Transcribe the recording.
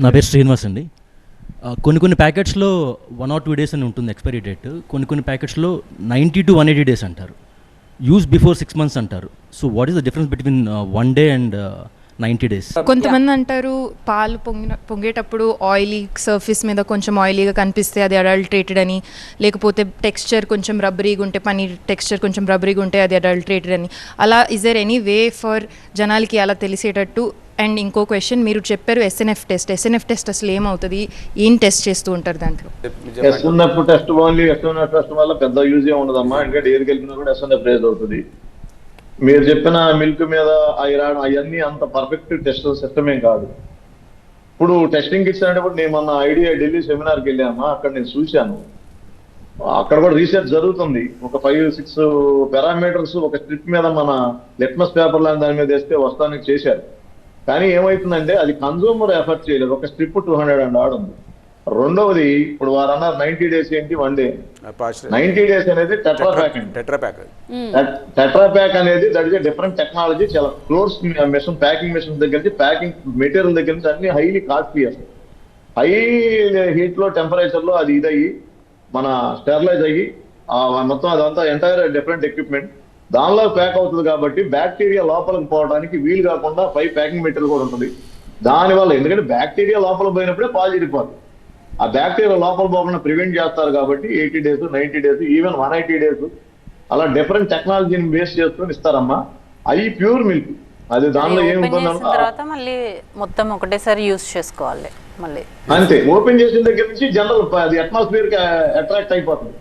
నా పేరు శ్రీనివాస్ అండి. కొన్ని ప్యాకెట్స్లో 1 or 2 days అని ఉంటుంది ఎక్స్పైరీ డేట్. కొన్ని ప్యాకెట్స్లో 90 to 180 days అంటారు. యూస్ బిఫోర్ 6 months అంటారు. So what is the difference between 1 day and 90 days? కొంతమంది అంటారు పాలు పొంగేటప్పుడు ఆయిలీ సర్ఫేస్ మీద కొంచెం ఆయిలీగా కనిపిస్తే అది అడల్ట్రేటెడ్ అని, లేకపోతే టెక్స్చర్ కొంచెం రబ్బరీగా ఉంటే పనీర్ టెక్స్చర్ కొంచెం రబ్బరీగా ఉంటే అది అడల్ట్రేటెడ్ అని. అలా is there any way for జనాలకి అలా తెలిసేటట్టు? అండ్ ఇంకో క్వశ్చన్, మీరు చెప్పారు ఎస్ఎన్ఎఫ్ టెస్ట్ అసలు ఏమవుతుంది, ఏం టెస్ట్ చేస్తూ ఉంటారు దాంట్లో? SNF test only SNF test వల్ల పెద్ద యూజ్ ఏ ఉండదమ్మా. ఎందుకంటే ఏది కలిపినా కూడా ఎస్ఎన్ఎఫ్ రేజ్ అవుతుంది. మీరు చెప్పిన మిల్క్ మీద అవన్నీ అంత పర్ఫెక్ట్ టెస్ట్ సిస్టమ్ ఏం కాదు. ఇప్పుడు టెస్టింగ్ కిట్స్ అనేటప్పుడు నేను మొన్న ఐడియా ఢిల్లీ సెమినార్కి వెళ్ళామా, అక్కడ నేను చూశాను. అక్కడ కూడా రీసెర్చ్ జరుగుతుంది. ఒక 5-6 పారామీటర్స్ ఒక స్ట్రిప్ మీద మన లిట్మస్ పేపర్ లాంటి దాని మీద వేస్తే వస్తానికి చేశారు. కానీ ఏమవుతుందంటే అది కన్సూమర్ ఎఫర్ట్ చేయలేదు. ఒక స్ట్రిప్ 200 ఉంది. రెండవది ఇప్పుడు వారు అన్నారు 90 days ఏంటి 1 day. 90 days అనేది టెట్రాప్యాక్ అండి. టెట్రాప్యాక్ అనేది దట్ ఇస్ డిఫరెంట్ టెక్నాలజీ. చాలా క్లోజ్ మెషిన్, ప్యాకింగ్ మెషిన్ దగ్గర నుంచి ప్యాకింగ్ మెటీరియల్ దగ్గర నుంచి అన్ని హైలీ కాస్ట్లీ. అసలు హై హీట్ లో టెంపరేచర్ లో అది ఇదయ్యి మన స్టెరిలైజ్ అయ్యి మొత్తం అదంతా ఎంటైర్ డిఫరెంట్ ఎక్విప్మెంట్ దానిలో ప్యాక్ అవుతుంది. కాబట్టి బ్యాక్టీరియా లోపలికి పోవడానికి వీలు కాకుండా పై ప్యాకింగ్ మెటీరియల్ కూడా ఉంటుంది. దానివల్ల ఎందుకంటే బ్యాక్టీరియా లోపల పోయినప్పుడే పాలు చెడిపోతుంది. ఆ బ్యాక్టీరియా లోపల పోకుండా ప్రివెంట్ చేస్తారు కాబట్టి 80 days, 90 days, ఈవెన్ 180 days అలా డిఫరెంట్ టెక్నాలజీని బేస్ చేసుకుని ఇస్తారమ్మా. అవి ప్యూర్ మిల్క్. అది దానిలో ఏముంటుందో తర్వాత మళ్ళీ మొత్తం ఒకటేసారి యూజ్ చేసుకోవాలి మళ్ళీ. అంతే. ఓపెన్ చేసిన దగ్గర నుంచి జనరల్ అది అట్మాస్ఫియర్ కి అట్రాక్ట్ అయిపోతుంది.